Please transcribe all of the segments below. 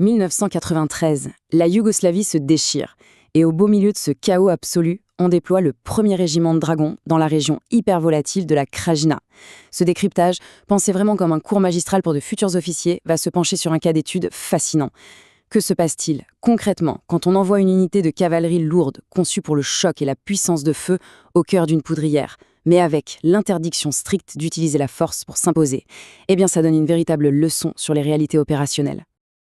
1993, la Yougoslavie se déchire, et au beau milieu de ce chaos absolu, on déploie le premier régiment de dragons dans la région hyper volatile de la Krajina. Ce décryptage, pensé vraiment comme un cours magistral pour de futurs officiers, va se pencher sur un cas d'étude fascinant. Que se passe-t-il, concrètement, quand on envoie une unité de cavalerie lourde, conçue pour le choc et la puissance de feu, au cœur d'une poudrière, mais avec l'interdiction stricte d'utiliser la force pour s'imposer? Eh bien, ça donne une véritable leçon sur les réalités opérationnelles.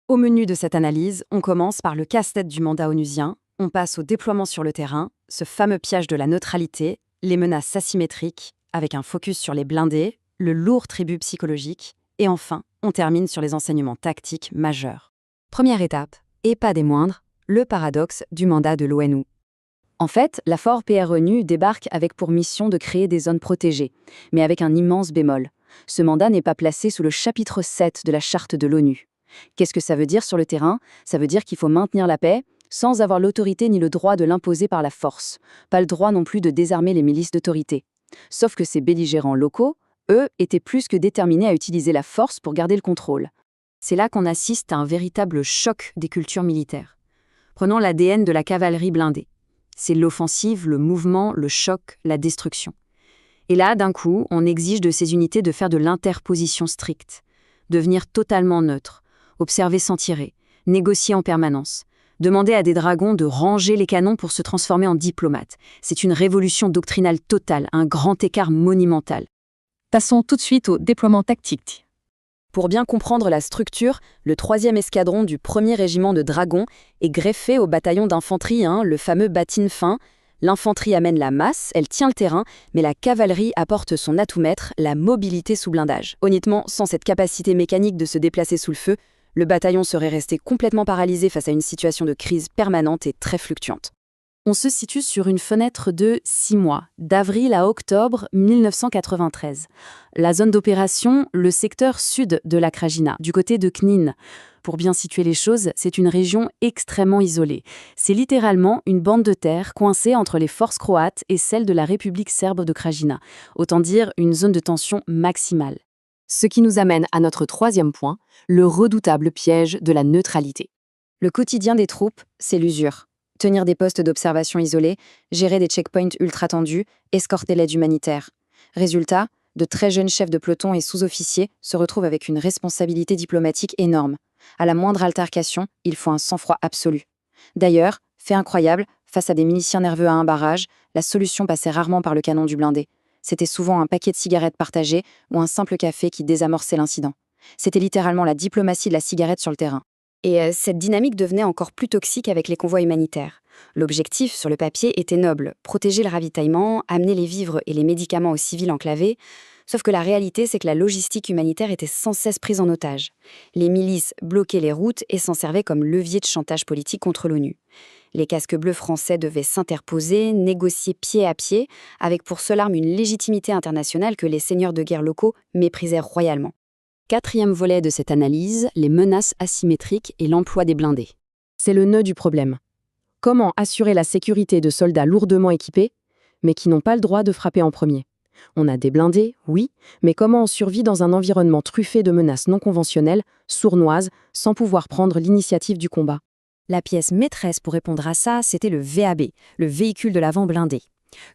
Au menu de cette analyse, on commence par le casse-tête du mandat onusien, on passe au déploiement sur le terrain, ce fameux piège de la neutralité, les menaces asymétriques, avec un focus sur les blindés, le lourd tribut psychologique, et enfin, on termine sur les enseignements tactiques majeurs. Première étape, et pas des moindres, le paradoxe du mandat de l'ONU. En fait, la FOR PRONU débarque avec pour mission de créer des zones protégées, mais avec un immense bémol. Ce mandat n'est pas placé sous le chapitre 7 de la charte de l'ONU. Qu'est-ce que ça veut dire sur le terrain? Ça veut dire qu'il faut maintenir la paix, sans avoir l'autorité ni le droit de l'imposer par la force. Pas le droit non plus de désarmer les milices d'autorité. Sauf que ces belligérants locaux, eux, étaient plus que déterminés à utiliser la force pour garder le contrôle. C'est là qu'on assiste à un véritable choc des cultures militaires. Prenons l'ADN de la cavalerie blindée. C'est l'offensive, le mouvement, le choc, la destruction. Et là, d'un coup, on exige de ces unités de faire de l'interposition stricte, devenir totalement neutre, observer sans tirer, négocier en permanence, demander à des dragons de ranger les canons pour se transformer en diplomates. C'est une révolution doctrinale totale, un grand écart monumental. Passons tout de suite au déploiement tactique. Pour bien comprendre la structure, le 3e escadron du 1er régiment de dragons est greffé au bataillon d'infanterie, le fameux batin fin. L'infanterie amène la masse, elle tient le terrain, mais la cavalerie apporte son atout maître, la mobilité sous blindage. Honnêtement, sans cette capacité mécanique de se déplacer sous le feu, le bataillon serait resté complètement paralysé face à une situation de crise permanente et très fluctuante. On se situe sur une fenêtre de 6 mois, d'avril à octobre 1993. La zone d'opération, le secteur sud de la Krajina, du côté de Knin. Pour bien situer les choses, c'est une région extrêmement isolée. C'est littéralement une bande de terre coincée entre les forces croates et celles de la République serbe de Krajina. Autant dire une zone de tension maximale. Ce qui nous amène à notre 3e point, le redoutable piège de la neutralité. Le quotidien des troupes, c'est l'usure. Tenir des postes d'observation isolés, gérer des checkpoints ultra tendus, escorter l'aide humanitaire. Résultat, de très jeunes chefs de peloton et sous-officiers se retrouvent avec une responsabilité diplomatique énorme. À la moindre altercation, il faut un sang-froid absolu. D'ailleurs, fait incroyable, face à des miliciens nerveux à un barrage, la solution passait rarement par le canon du blindé. C'était souvent un paquet de cigarettes partagées ou un simple café qui désamorçait l'incident. C'était littéralement la diplomatie de la cigarette sur le terrain. Et cette dynamique devenait encore plus toxique avec les convois humanitaires. L'objectif, sur le papier, était noble, protéger le ravitaillement, amener les vivres et les médicaments aux civils enclavés. Sauf que la réalité, c'est que la logistique humanitaire était sans cesse prise en otage. Les milices bloquaient les routes et s'en servaient comme levier de chantage politique contre l'ONU. Les casques bleus français devaient s'interposer, négocier pied à pied, avec pour seule arme une légitimité internationale que les seigneurs de guerre locaux méprisaient royalement. 4e volet de cette analyse, les menaces asymétriques et l'emploi des blindés. C'est le nœud du problème. Comment assurer la sécurité de soldats lourdement équipés, mais qui n'ont pas le droit de frapper en premier? On a des blindés, oui, mais comment on survit dans un environnement truffé de menaces non conventionnelles, sournoises, sans pouvoir prendre l'initiative du combat? La pièce maîtresse pour répondre à ça, c'était le VAB, le véhicule de l'avant blindé.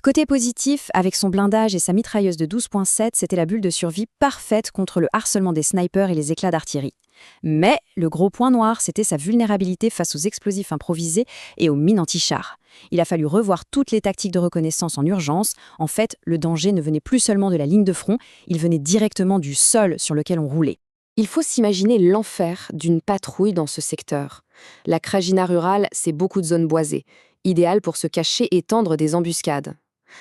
Côté positif, avec son blindage et sa mitrailleuse de 12.7, c'était la bulle de survie parfaite contre le harcèlement des snipers et les éclats d'artillerie. Mais le gros point noir, c'était sa vulnérabilité face aux explosifs improvisés et aux mines anti-chars. Il a fallu revoir toutes les tactiques de reconnaissance en urgence. En fait, le danger ne venait plus seulement de la ligne de front, il venait directement du sol sur lequel on roulait. Il faut s'imaginer l'enfer d'une patrouille dans ce secteur. La Krajina rurale, c'est beaucoup de zones boisées, idéales pour se cacher et tendre des embuscades.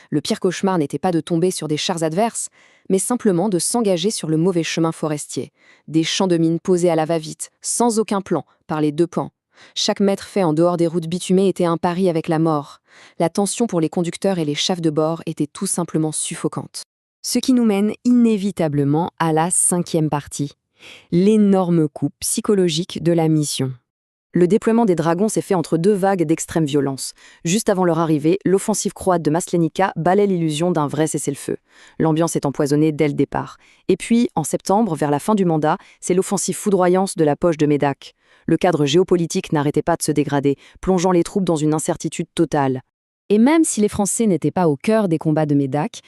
Le pire cauchemar n'était pas de tomber sur des chars adverses, mais simplement de s'engager sur le mauvais chemin forestier. Des champs de mines posés à la va-vite, sans aucun plan, par les deux camps. Chaque mètre fait en dehors des routes bitumées était un pari avec la mort. La tension pour les conducteurs et les chefs de bord était tout simplement suffocante. Ce qui nous mène inévitablement à la 5e partie. L'énorme coup psychologique de la mission. Le déploiement des dragons s'est fait entre deux vagues d'extrême violence. Juste avant leur arrivée, l'offensive croate de Maslenica balaie l'illusion d'un vrai cessez-le-feu. L'ambiance est empoisonnée dès le départ. Et puis, en septembre, vers la fin du mandat, c'est l'offensive foudroyante de la poche de Medak. Le cadre géopolitique n'arrêtait pas de se dégrader, plongeant les troupes dans une incertitude totale. Et même si les Français n'étaient pas au cœur des combats de Medak,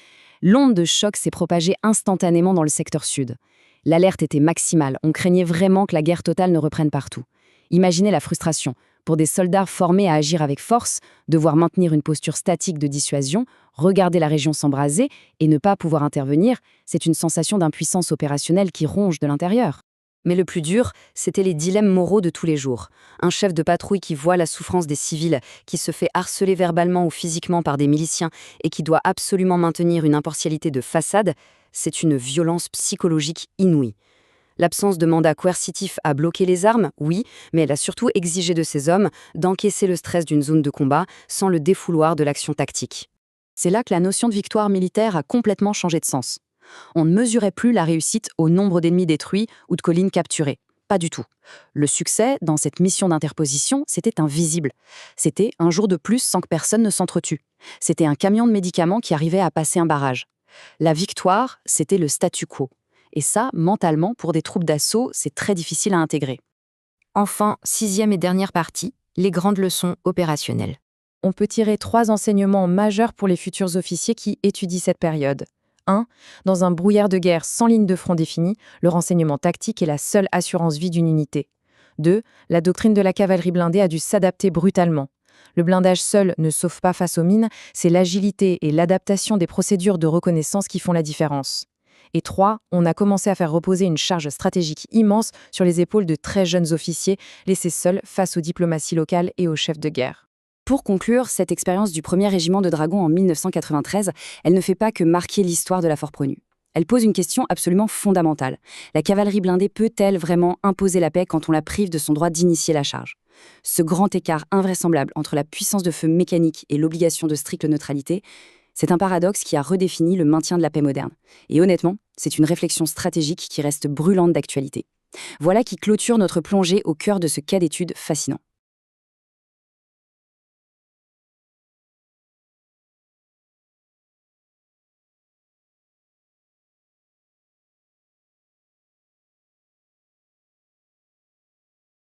l'onde de choc s'est propagée instantanément dans le secteur sud. L'alerte était maximale, on craignait vraiment que la guerre totale ne reprenne partout. Imaginez la frustration. Pour des soldats formés à agir avec force, devoir maintenir une posture statique de dissuasion, regarder la région s'embraser et ne pas pouvoir intervenir, c'est une sensation d'impuissance opérationnelle qui ronge de l'intérieur. Mais le plus dur, c'était les dilemmes moraux de tous les jours. Un chef de patrouille qui voit la souffrance des civils, qui se fait harceler verbalement ou physiquement par des miliciens et qui doit absolument maintenir une impartialité de façade, c'est une violence psychologique inouïe. L'absence de mandat coercitif a bloqué les armes, oui, mais elle a surtout exigé de ses hommes d'encaisser le stress d'une zone de combat sans le défouloir de l'action tactique. C'est là que la notion de victoire militaire a complètement changé de sens. On ne mesurait plus la réussite au nombre d'ennemis détruits ou de collines capturées. Pas du tout. Le succès, dans cette mission d'interposition, c'était invisible. C'était un jour de plus sans que personne ne s'entretue. C'était un camion de médicaments qui arrivait à passer un barrage. La victoire, c'était le statu quo. Et ça, mentalement, pour des troupes d'assaut, c'est très difficile à intégrer. Enfin, 6e et dernière partie, les grandes leçons opérationnelles. On peut tirer 3 enseignements majeurs pour les futurs officiers qui étudient cette période. 1. Dans un brouillard de guerre sans ligne de front définie, le renseignement tactique est la seule assurance vie d'une unité. 2. La doctrine de la cavalerie blindée a dû s'adapter brutalement. Le blindage seul ne sauve pas face aux mines, c'est l'agilité et l'adaptation des procédures de reconnaissance qui font la différence. Et 3, on a commencé à faire reposer une charge stratégique immense sur les épaules de très jeunes officiers, laissés seuls face aux diplomaties locales et aux chefs de guerre. Pour conclure, cette expérience du 1er régiment de dragons en 1993, elle ne fait pas que marquer l'histoire de la Fort-Prenou. Elle pose une question absolument fondamentale. La cavalerie blindée peut-elle vraiment imposer la paix quand on la prive de son droit d'initier la charge ? Ce grand écart invraisemblable entre la puissance de feu mécanique et l'obligation de stricte neutralité, c'est un paradoxe qui a redéfini le maintien de la paix moderne. Et honnêtement, c'est une réflexion stratégique qui reste brûlante d'actualité. Voilà qui clôture notre plongée au cœur de ce cas d'étude fascinant.